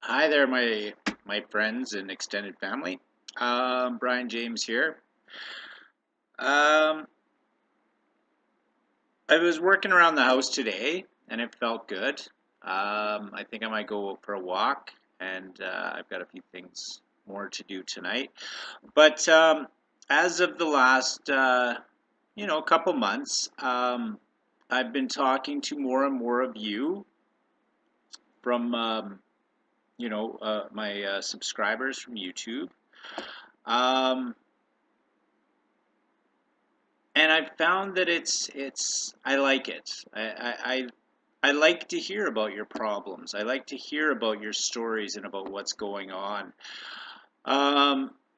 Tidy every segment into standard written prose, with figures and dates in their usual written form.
Hi there, my friends and extended family. Brian James here. Um, I was working around the house today, and it felt good. I think I might go for a walk, and I've got a few things more to do tonight. But as of the last, couple months, I've been talking to more and more of you from, my subscribers from YouTube. Um, and I've found that it's I like it. I like to hear about your problems. I like to hear about your stories and about what's going on.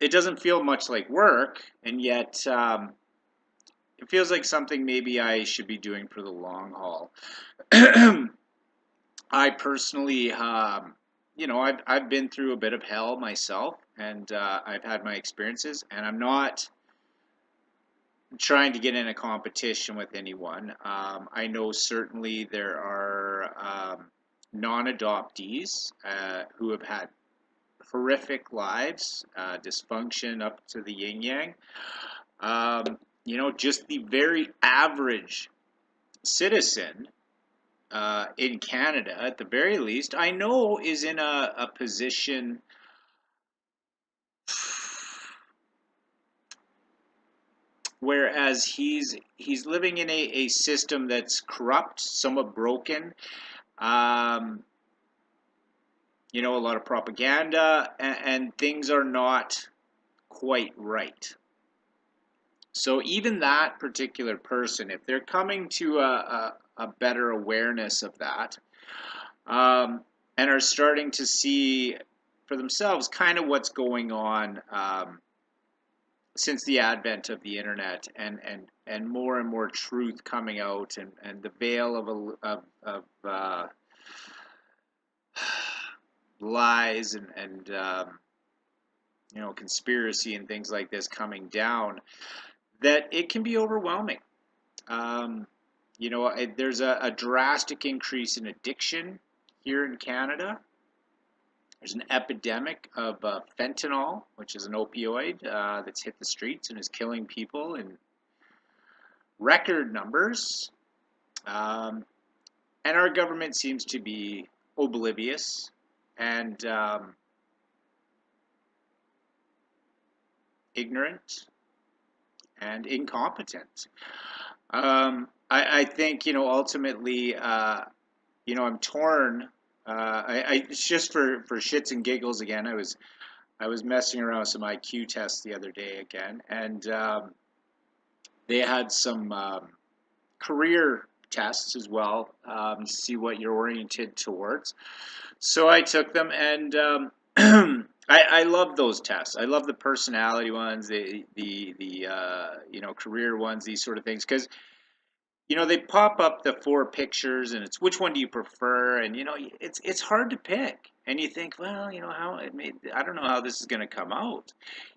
It doesn't feel much like work, and yet it feels like something maybe I should be doing for the long haul. I personally, I've been through a bit of hell myself, and I've had my experiences, and I'm not trying to get in a competition with anyone. I know certainly there are non-adoptees who have had horrific lives, dysfunction up to the yin yang. Just the very average citizen in Canada, at the very least, I know is in a position whereas he's living in a system that's corrupt, somewhat broken. Um, a lot of propaganda, and things are not quite right. So even that particular person, if they're coming to a better awareness of that, um, and are starting to see for themselves kind of what's going on since the advent of the internet, and more and more truth coming out, and the veil of lies and conspiracy and things like this coming down, that it can be overwhelming. Um, there's a drastic increase in addiction here in Canada. There's an epidemic of fentanyl, which is an opioid that's hit the streets and is killing people in record numbers. Um, and our government seems to be oblivious and ignorant and incompetent. I think, ultimately, I'm torn. It's just for shits and giggles again. I was messing around with some IQ tests the other day again, and they had some career tests as well, to see what you're oriented towards. So I took them, and I love those tests. I love the personality ones, the career ones, these sort of things, because they pop up the four pictures, and it's which one do you prefer, and it's hard to pick, and you think, well, how it made, I don't know how this is going to come out,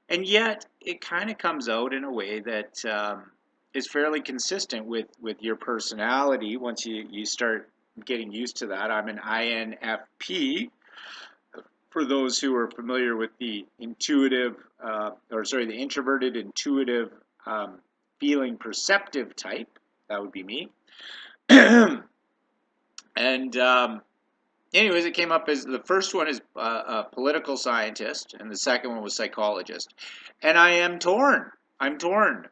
and yet it kind of comes out in a way that is fairly consistent with your personality once you start getting used to that. I'm an INFP. For those who are familiar with the the introverted, intuitive, feeling perceptive type, that would be me. And anyways, it came up as the first one is a political scientist, and the second one was psychologist. And I am torn. I'm torn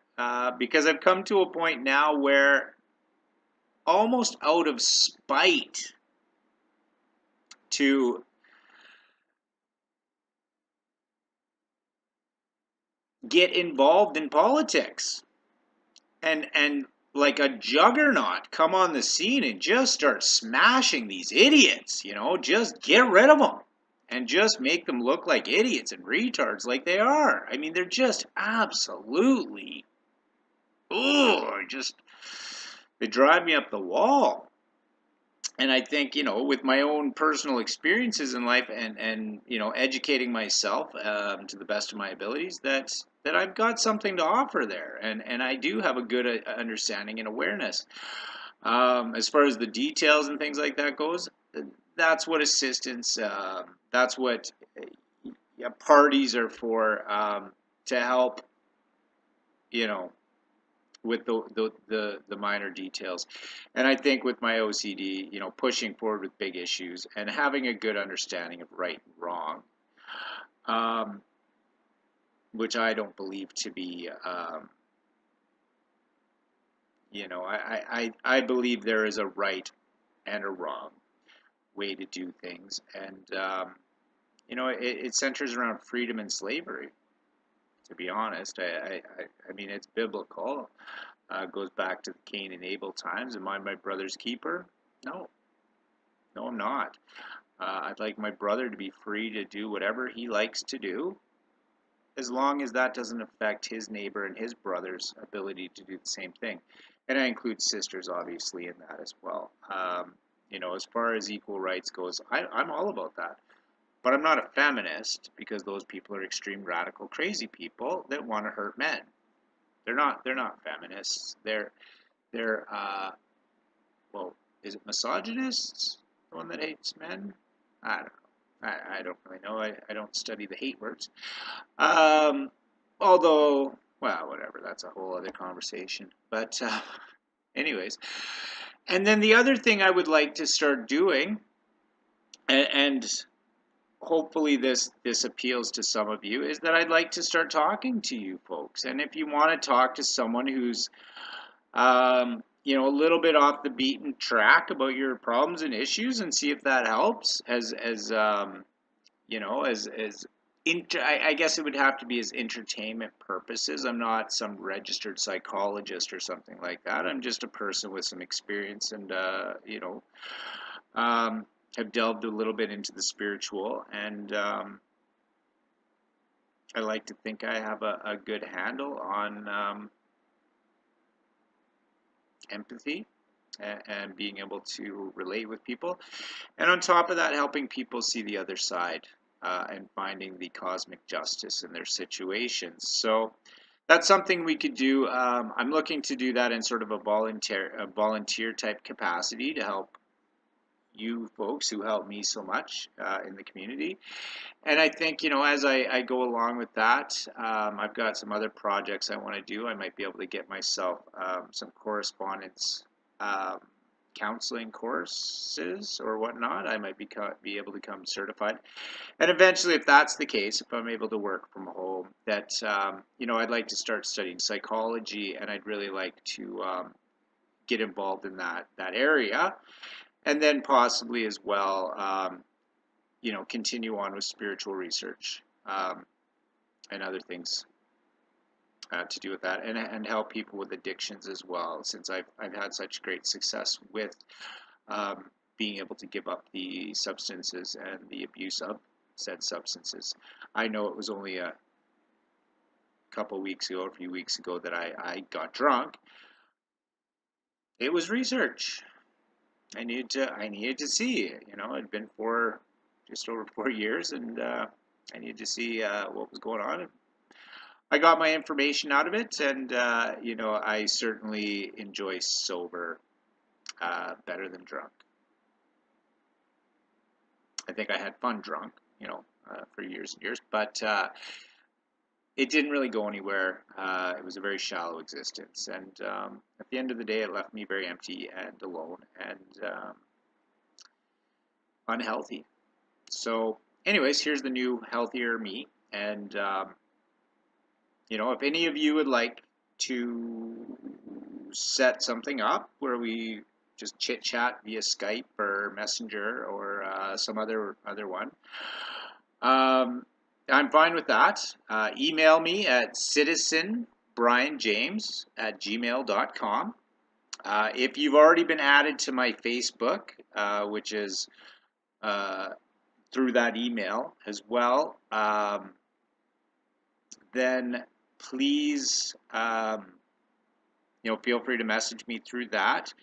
because I've come to a point now where, almost out of spite, to get involved in politics, and like a juggernaut come on the scene and just start smashing these idiots, just get rid of them and just make them look like idiots and retards like they are. I mean, they're just absolutely, just, they drive me up the wall. And I think, with my own personal experiences in life, and educating myself to the best of my abilities, that I've got something to offer there, and I do have a good understanding and awareness. As far as the details and things like that goes, that's what assistance, that's what parties are for, to help, you know, with the minor details. And I think with my OCD, pushing forward with big issues and having a good understanding of right and wrong, um, which I don't believe to be, I believe there is a right and a wrong way to do things. And, it centers around freedom and slavery, to be honest. I mean, it's biblical. Goes back to the Cain and Abel times. Am I my brother's keeper? No, no, I'm not. I'd like my brother to be free to do whatever he likes to do, as long as that doesn't affect his neighbor and his brother's ability to do the same thing. And I include sisters, obviously, in that as well. As far as equal rights goes, I'm all about that. But I'm not a feminist, because those people are extreme, radical, crazy people that want to hurt men. They're not feminists. They're well, is it misogynists? The one that hates men? I don't know. I don't really know. I don't study the hate words. Um, Although, well, whatever. That's a whole other conversation. But, anyways. And then the other thing I would like to start doing, and hopefully this appeals to some of you, is that I'd like to start talking to you folks. And if you want to talk to someone who's a little bit off the beaten track about your problems and issues, and see if that helps, I guess it would have to be as entertainment purposes. I'm not some registered psychologist or something like that. I'm just a person with some experience, and have delved a little bit into the spiritual, and I like to think I have a good handle on empathy, and being able to relate with people. And on top of that, helping people see the other side, and finding the cosmic justice in their situations. So that's something we could do. I'm looking to do that in sort of a volunteer type capacity, to help you folks who help me so much in the community. And I think, as I go along with that, I've got some other projects I want to do. I might be able to get myself some correspondence um, counseling courses or whatnot. I might be able to become certified. And eventually, if that's the case, if I'm able to work from home, that, I'd like to start studying psychology, and I'd really like to get involved in that area. And then possibly as well, continue on with spiritual research, and other things to do with that, and help people with addictions as well, since I've had such great success with being able to give up the substances and the abuse of said substances. I know it was only a couple weeks ago, a few weeks ago, that I got drunk. It was research. I needed to see. It'd been just over 4 years, and I needed to see what was going on. I got my information out of it, and I certainly enjoy sober better than drunk. I think I had fun drunk, for years and years, but it didn't really go anywhere. It was a very shallow existence, and at the end of the day, it left me very empty and alone, and unhealthy. So, anyways, here's the new, healthier me, and if any of you would like to set something up where we just chit chat via Skype or Messenger, or some other one, I'm fine with that. Email me at citizenbrianjames@gmail.com. If you've already been added to my Facebook, which is through that email as well, then please, feel free to message me through that.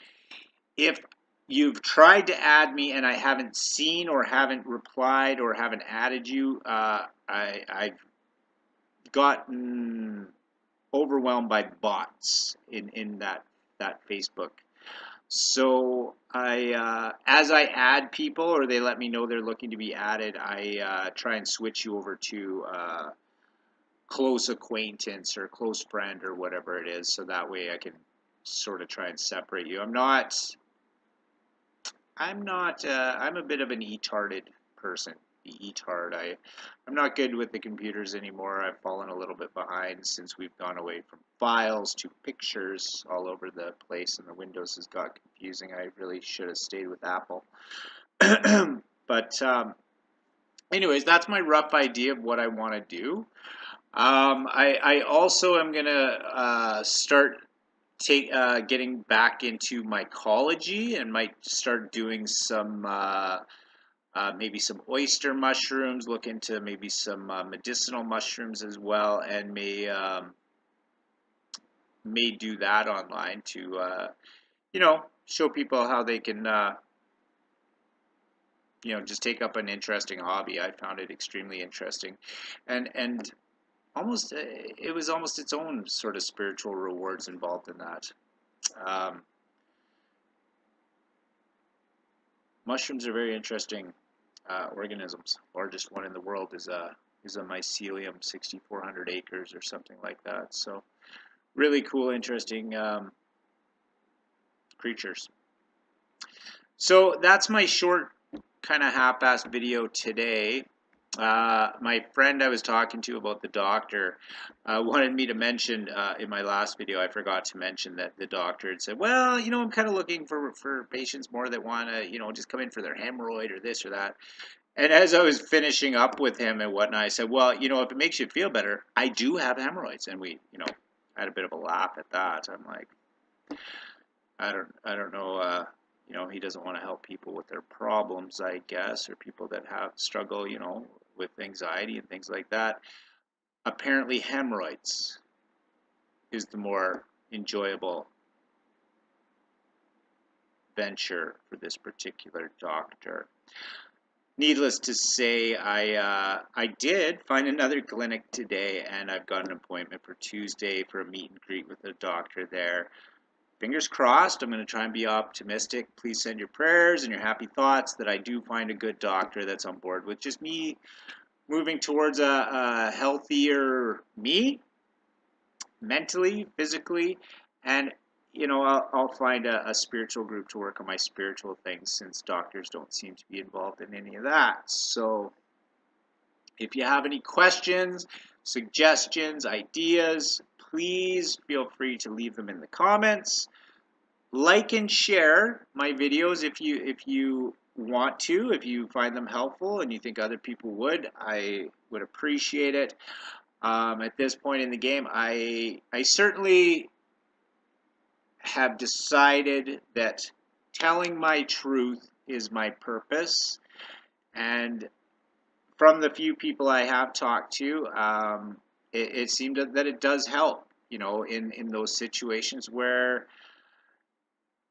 If you've tried to add me and I haven't seen, or haven't replied, or haven't added you, I've gotten overwhelmed by bots in that Facebook. So as I add people, or they let me know they're looking to be added, I try and switch you over to close acquaintance or close friend or whatever it is, so that way I can sort of try and separate you. I'm a bit of an e-tarded person. E-tard. I'm not good with the computers anymore. I've fallen a little bit behind since we've gone away from files to pictures all over the place, and the Windows has got confusing. I really should have stayed with Apple. But anyways, that's my rough idea of what I want to do. I also am gonna start getting back into mycology, and might start doing some maybe some oyster mushrooms. Look into maybe some medicinal mushrooms as well, and may do that online to show people how they can just take up an interesting hobby. I found it extremely interesting, and almost it was almost its own sort of spiritual rewards involved in that. Um, Mushrooms are very interesting organisms. Largest one in the world is a mycelium, 6,400 acres or something like that. So really cool, interesting creatures. So that's my short, kind of half-assed video today. My friend I was talking to about the doctor wanted me to mention in my last video, I forgot to mention that the doctor had said, well, I'm kind of looking for patients more that want to, just come in for their hemorrhoid or this or that. And as I was finishing up with him and whatnot, I said, well, if it makes you feel better, I do have hemorrhoids. And we, had a bit of a laugh at that. I'm like, I don't know, he doesn't want to help people with their problems, I guess, or people that have struggle, with anxiety and things like that. Apparently hemorrhoids is the more enjoyable venture for this particular doctor. Needless to say, I did find another clinic today, and I've got an appointment for Tuesday for a meet and greet with a doctor there. Fingers crossed. I'm going to try and be optimistic. Please send your prayers and your happy thoughts that I do find a good doctor that's on board with just me moving towards a healthier me, mentally, physically, and I'll find a spiritual group to work on my spiritual things, since doctors don't seem to be involved in any of that. So if you have any questions, suggestions, ideas, please feel free to leave them in the comments. Like and share my videos if you want to, if you find them helpful and you think other people would. I would appreciate it. At this point in the game, I certainly have decided that telling my truth is my purpose, and from the few people I have talked to, it seemed that it does help, in those situations where,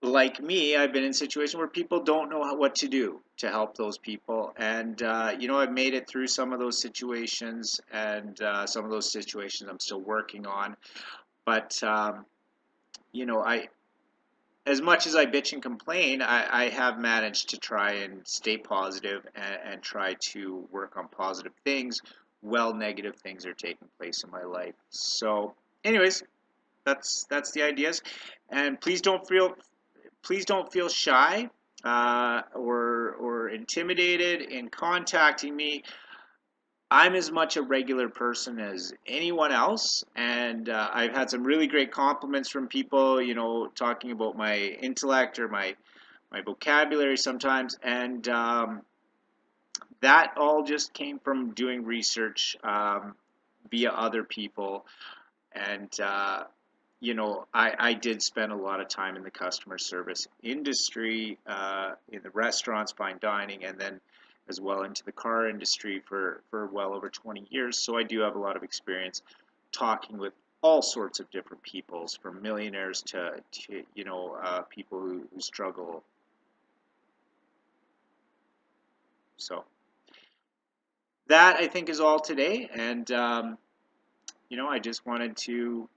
like me, I've been in situations where people don't know what to do to help those people. And, I've made it through some of those situations, and some of those situations I'm still working on. But, as much as I bitch and complain, I have managed to try and stay positive, and try to work on positive things while negative things are taking place in my life. So, anyways, that's the ideas. And please don't feel shy or intimidated in contacting me. I'm as much a regular person as anyone else, and I've had some really great compliments from people, talking about my intellect or my vocabulary sometimes, and that all just came from doing research via other people. And I did spend a lot of time in the customer service industry, in the restaurants, fine dining, and then as well into the car industry for well over 20 years. So I do have a lot of experience talking with all sorts of different peoples, from millionaires to people who struggle. So that, I think, is all today. And I just wanted to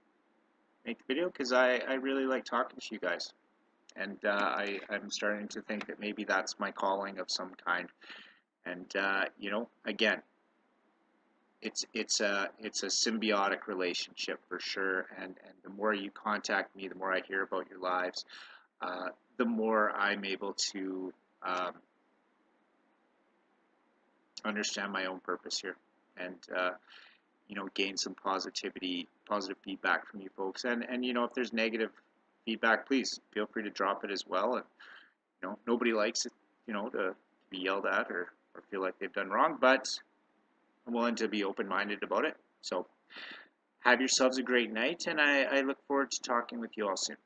make the video because I really like talking to you guys. and I'm starting to think that maybe that's my calling of some kind. And again, it's a symbiotic relationship for sure. And the more you contact me, the more I hear about your lives, uh, the more I'm able to um, understand my own purpose here, and gain some positive feedback from you folks. And if there's negative feedback, please feel free to drop it as well. And nobody likes it, to be yelled at or feel like they've done wrong, but I'm willing to be open-minded about it. So have yourselves a great night, and I look forward to talking with you all soon.